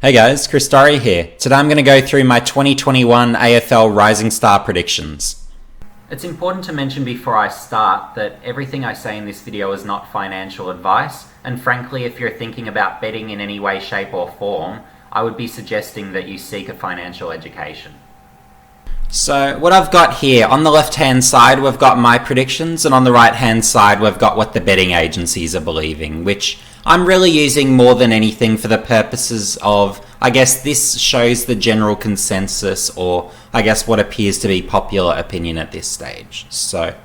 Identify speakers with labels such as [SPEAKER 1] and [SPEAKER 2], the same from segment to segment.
[SPEAKER 1] Hey guys, Chris Dorry here. Today I'm going to go through my 2021 AFL Rising Star predictions.
[SPEAKER 2] It's important to mention before I start that everything I say in this video is not financial advice, and frankly, if you're thinking about betting in any way, shape or form, I would be suggesting that you seek a financial education.
[SPEAKER 1] So what I've got here, on the left hand side we've got my predictions, and on the right hand side we've got what the betting agencies are believing, which I'm really using more than anything for the purposes of, I guess this shows the general consensus, or I guess what appears to be popular opinion at this stage. So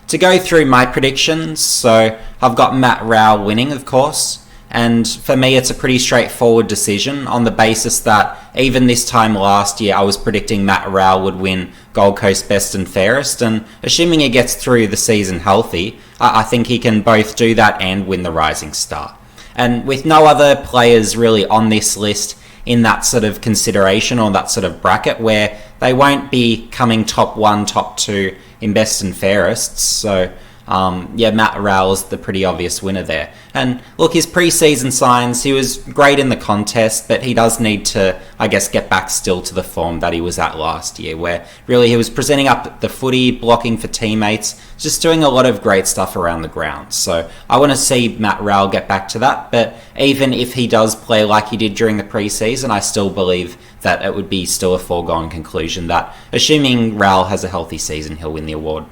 [SPEAKER 1] to go through my predictions, so I've got Matt Rowell winning, of course. And for me, it's a pretty straightforward decision on the basis that even this time last year, I was predicting Matt Rowell would win Gold Coast Best and Fairest. And assuming he gets through the season healthy, I think he can both do that and win the Rising Star. And with no other players really on this list in that sort of consideration or that sort of bracket where they won't be coming top one, top two in Best and Fairest. So Matt Rowell's the pretty obvious winner there. And look, his pre-season signs, he was great in the contest, but he does need to, I guess, get back still to the form that he was at last year, where really he was presenting up the footy, blocking for teammates, just doing a lot of great stuff around the ground. So I want to see Matt Rowell get back to that, but even if he does play like he did during the pre-season, I still believe that it would be still a foregone conclusion that, assuming Rowell has a healthy season, he'll win the award.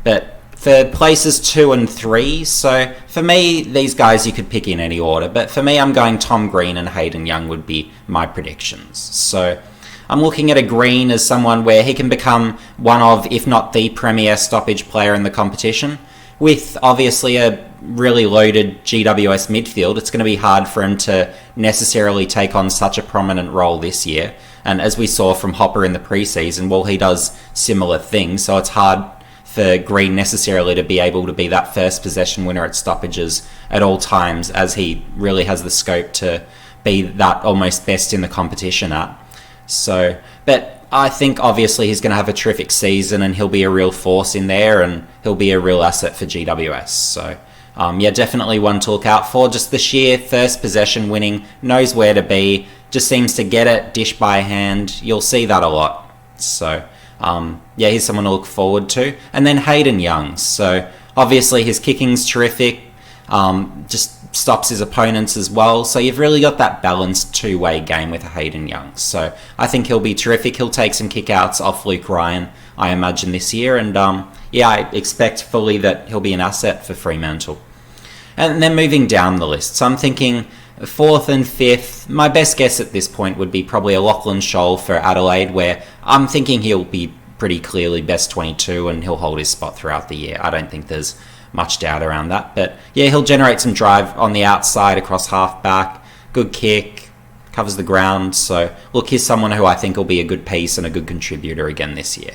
[SPEAKER 1] But for places 2 and 3, so for me, these guys you could pick in any order, but for me, I'm going Tom Green and Hayden Young would be my predictions. So I'm looking at a Green as someone where he can become one of, if not the premier stoppage player in the competition. With obviously a really loaded GWS midfield, it's going to be hard for him to necessarily take on such a prominent role this year. And as we saw from Hopper in the preseason, well, he does similar things, so it's hard for Green necessarily to be able to be that first possession winner at stoppages at all times, as he really has the scope to be that almost best in the competition at. So, but I think obviously he's going to have a terrific season and he'll be a real force in there and he'll be a real asset for GWS. So definitely one to look out for. Just the sheer first possession winning, knows where to be, just seems to get it, dish by hand. You'll see that a lot. So he's someone to look forward to. And then Hayden Young. So obviously his kicking's terrific, just stops his opponents as well. So you've really got that balanced two-way game with Hayden Young. So I think he'll be terrific. He'll take some kickouts off Luke Ryan, I imagine, this year. And I expect fully that he'll be an asset for Fremantle. And then moving down the list. So I'm thinking 4th and 5th, my best guess at this point would be probably a Lachlan Scholl for Adelaide, where I'm thinking he'll be pretty clearly best 22 and he'll hold his spot throughout the year. I don't think there's much doubt around that. But yeah, he'll generate some drive on the outside across half-back, good kick, covers the ground. So look, here's someone who I think will be a good piece and a good contributor again this year.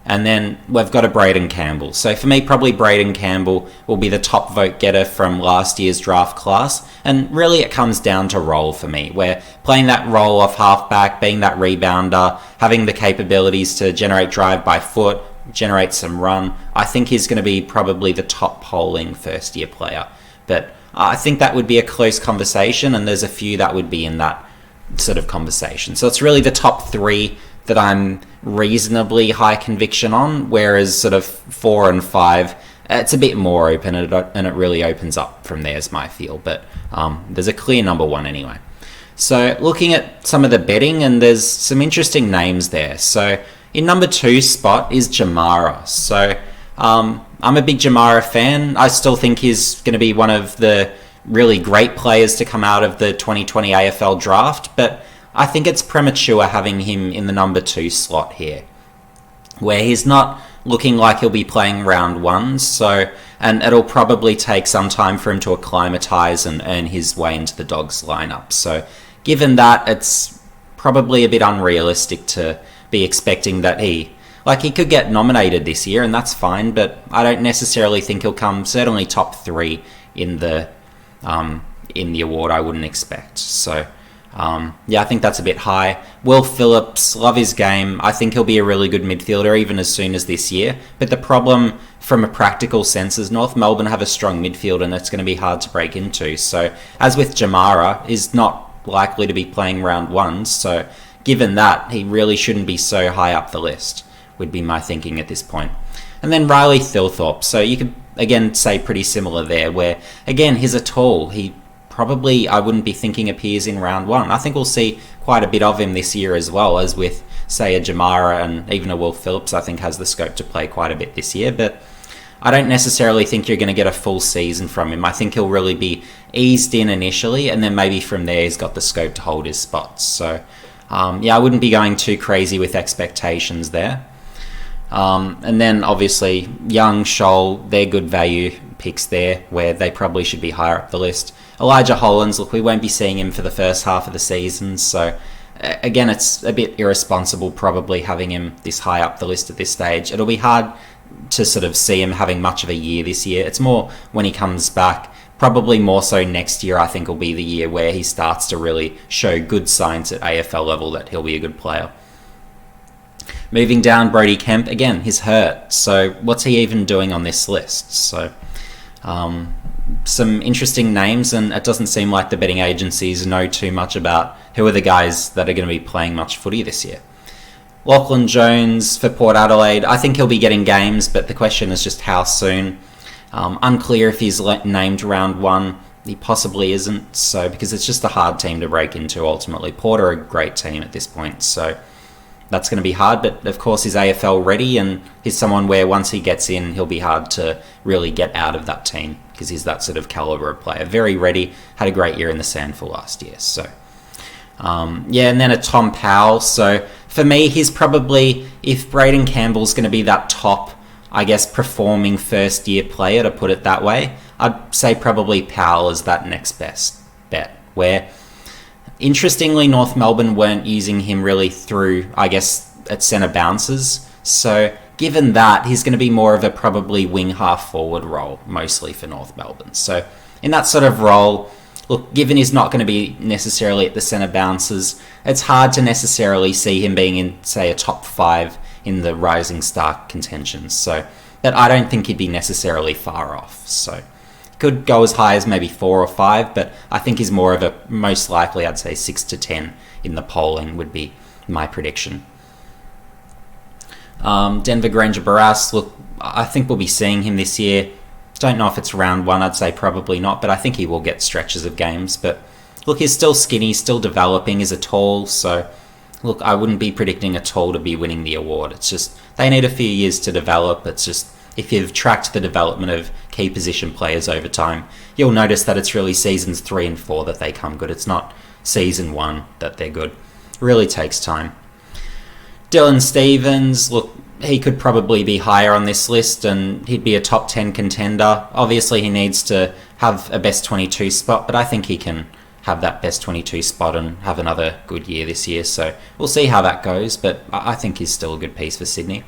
[SPEAKER 1] And then we've got a Braden Campbell. So for me, probably Braden Campbell will be the top vote getter from last year's draft class. And really it comes down to role for me, where playing that role off halfback, being that rebounder, having the capabilities to generate drive by foot, generate some run, I think he's going to be probably the top polling first year player. But I think that would be a close conversation, and there's a few that would be in that sort of conversation. So it's really the top 3 that I'm reasonably high conviction on, whereas sort of 4 and 5, it's a bit more open, and it really opens up from there is my feel. But there's a clear number 1 anyway. So looking at some of the betting, and there's some interesting names there. So in number 2 spot is Jamara. So I'm a big Jamara fan. I still think he's going to be one of the really great players to come out of the 2020 AFL draft, but I think it's premature having him in the number 2 slot here, where he's not looking like he'll be playing round 1, and it'll probably take some time for him to acclimatise and earn his way into the Dogs lineup. So given that, it's probably a bit unrealistic to be expecting that he could get nominated this year, and that's fine, but I don't necessarily think he'll come certainly top 3 in the award. I wouldn't expect. So I think that's a bit high. Will Phillips, love his game. I think he'll be a really good midfielder even as soon as this year. But the problem from a practical sense is North Melbourne have a strong midfield and it's going to be hard to break into. So as with Jamara, is not likely to be playing round 1, so given that, he really shouldn't be so high up the list, would be my thinking at this point. And then Riley Thilthorpe, so you could again say pretty similar there, where again he's a tall, he probably, I wouldn't be thinking appears in round 1. I think we'll see quite a bit of him this year as well, as with say a Jamara and even a Will Phillips, I think has the scope to play quite a bit this year, but I don't necessarily think you're going to get a full season from him. I think he'll really be eased in initially, and then maybe from there he's got the scope to hold his spots. So I wouldn't be going too crazy with expectations there. And then obviously Young, Scholl, they're good value picks there, where they probably should be higher up the list. Elijah Hollands, look, we won't be seeing him for the first half of the season, so again, it's a bit irresponsible probably having him this high up the list at this stage. It'll be hard to sort of see him having much of a year this year. It's more when he comes back, probably more so next year, I think will be the year where he starts to really show good signs at AFL level that he'll be a good player. Moving down, Brody Kemp, again, he's hurt, so what's he even doing on this list? So some interesting names, and it doesn't seem like the betting agencies know too much about who are the guys that are going to be playing much footy this year. Lachlan Jones for Port Adelaide, I think he'll be getting games, but the question is just how soon. Unclear if he's named round 1. He possibly isn't, so because it's just a hard team to break into ultimately. Port are a great team at this point, so that's going to be hard, but of course he's AFL ready, and he's someone where once he gets in, he'll be hard to really get out of that team, because he's that sort of calibre of player. Very ready, had a great year in the SANFL last year. So and then a Tom Powell. So for me, he's probably, if Braden Campbell's going to be that top, I guess, performing first year player, to put it that way, I'd say probably Powell is that next best bet, where interestingly North Melbourne weren't using him really through, I guess, at centre bounces. So given that, he's going to be more of a probably wing half forward role, mostly for North Melbourne. So in that sort of role, look, given he's not going to be necessarily at the centre bounces, it's hard to necessarily see him being in, say, a top 5 in the Rising Star contention. So that I don't think he'd be necessarily far off. So could go as high as maybe 4 or 5, but I think he's more of a, most likely, I'd say 6 to 10 in the polling would be my prediction. Denver Grainger-Barras, look, I think we'll be seeing him this year. Don't know if it's round 1, I'd say probably not, but I think he will get stretches of games. But look, he's still skinny, still developing, he's a tall, so look, I wouldn't be predicting a tall to be winning the award. It's just, they need a few years to develop. It's just, if you've tracked the development of key position players over time, you'll notice that it's really seasons 3 and 4 that they come good. It's not season 1 that they're good. It really takes time. Dylan Stephens, look, he could probably be higher on this list and he'd be a top 10 contender. Obviously, he needs to have a best 22 spot, but I think he can have that best 22 spot and have another good year this year. So we'll see how that goes, but I think he's still a good piece for Sydney.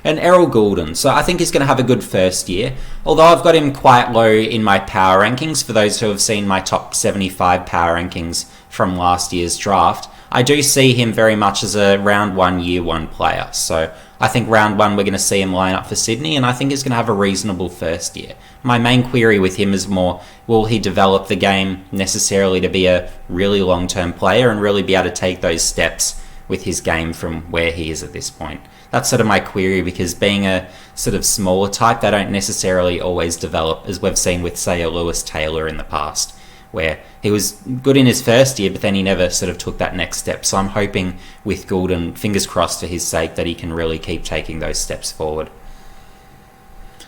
[SPEAKER 1] And Errol Goulden, so I think he's going to have a good first year, although I've got him quite low in my power rankings. For those who have seen my top 75 power rankings from last year's draft, I do see him very much as a round 1, year 1 player. So I think round 1 we're going to see him line up for Sydney, and I think he's going to have a reasonable first year. My main query with him is more, will he develop the game necessarily to be a really long-term player and really be able to take those steps with his game from where he is at this point? That's sort of my query, because being a sort of smaller type, they don't necessarily always develop, as we've seen with, say, a Lewis Taylor in the past, where he was good in his first year, but then he never sort of took that next step. So I'm hoping with Goulden, fingers crossed for his sake, that he can really keep taking those steps forward.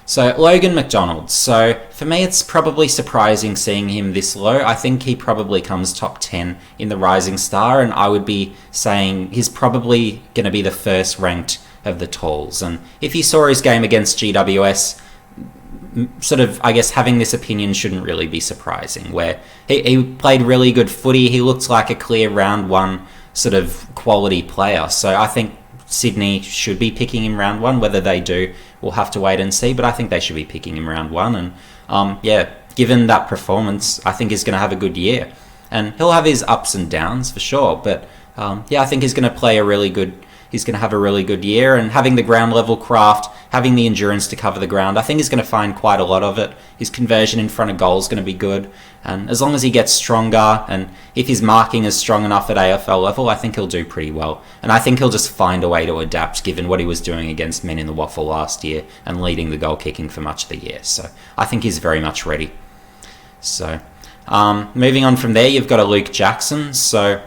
[SPEAKER 1] So Logan McDonald. So for me, it's probably surprising seeing him this low. I think he probably comes top 10 in the Rising Star, and I would be saying he's probably going to be the first ranked of the talls. And if you saw his game against GWS, sort of, I guess, having this opinion shouldn't really be surprising, where he played really good footy. He looked like a clear round 1 sort of quality player. So I think Sydney should be picking him round 1. Whether they do, we'll have to wait and see, but I think they should be picking him round 1. And given that performance, I think he's going to have a good year. And he'll have his ups and downs for sure, but I think he's going to play a really good he's going to have a really good year. And having the ground level craft, having the endurance to cover the ground, I think he's going to find quite a lot of it. His conversion in front of goal is going to be good. And as long as he gets stronger, and if his marking is strong enough at AFL level, I think he'll do pretty well. And I think he'll just find a way to adapt, given what he was doing against men in the waffle last year and leading the goal kicking for much of the year. So I think he's very much ready. So moving on from there, you've got a Luke Jackson. So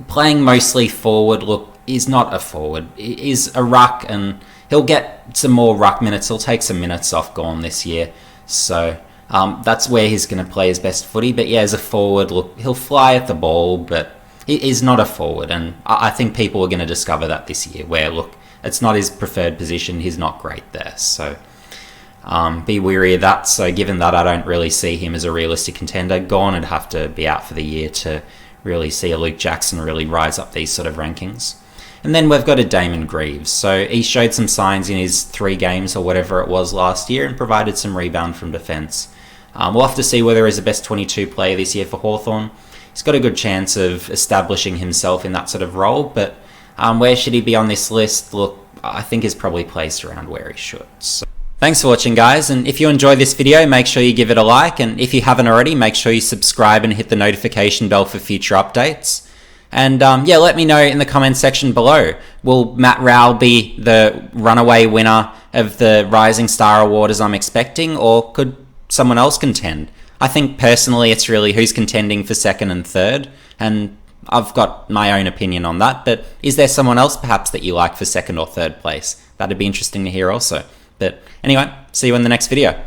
[SPEAKER 1] playing mostly forward, look, he's not a forward. He's a ruck, and he'll get some more ruck minutes. He'll take some minutes off Gawn this year. So that's where he's going to play his best footy. But yeah, as a forward, look, he'll fly at the ball, but he's not a forward. And I think people are going to discover that this year, where, look, it's not his preferred position. He's not great there. So be wary of that. So given that, I don't really see him as a realistic contender. Gawn would have to be out for the year to really see a Luke Jackson really rise up these sort of rankings. And then we've got a Damon Greaves. So he showed some signs in his 3 games or whatever it was last year and provided some rebound from defence. We'll have to see whether he's a best 22 player this year for Hawthorn. He's got a good chance of establishing himself in that sort of role, but where should he be on this list? Look, I think he's probably placed around where he should. So thanks for watching, guys, and if you enjoyed this video, make sure you give it a like, and if you haven't already, make sure you subscribe and hit the notification bell for future updates. And yeah, let me know in the comments section below. Will Matt Rowell be the runaway winner of the Rising Star Award as I'm expecting, or could someone else contend? I think personally it's really who's contending for 2nd and 3rd, and I've got my own opinion on that, but is there someone else perhaps that you like for 2nd or 3rd place? That'd be interesting to hear also. But anyway, see you in the next video.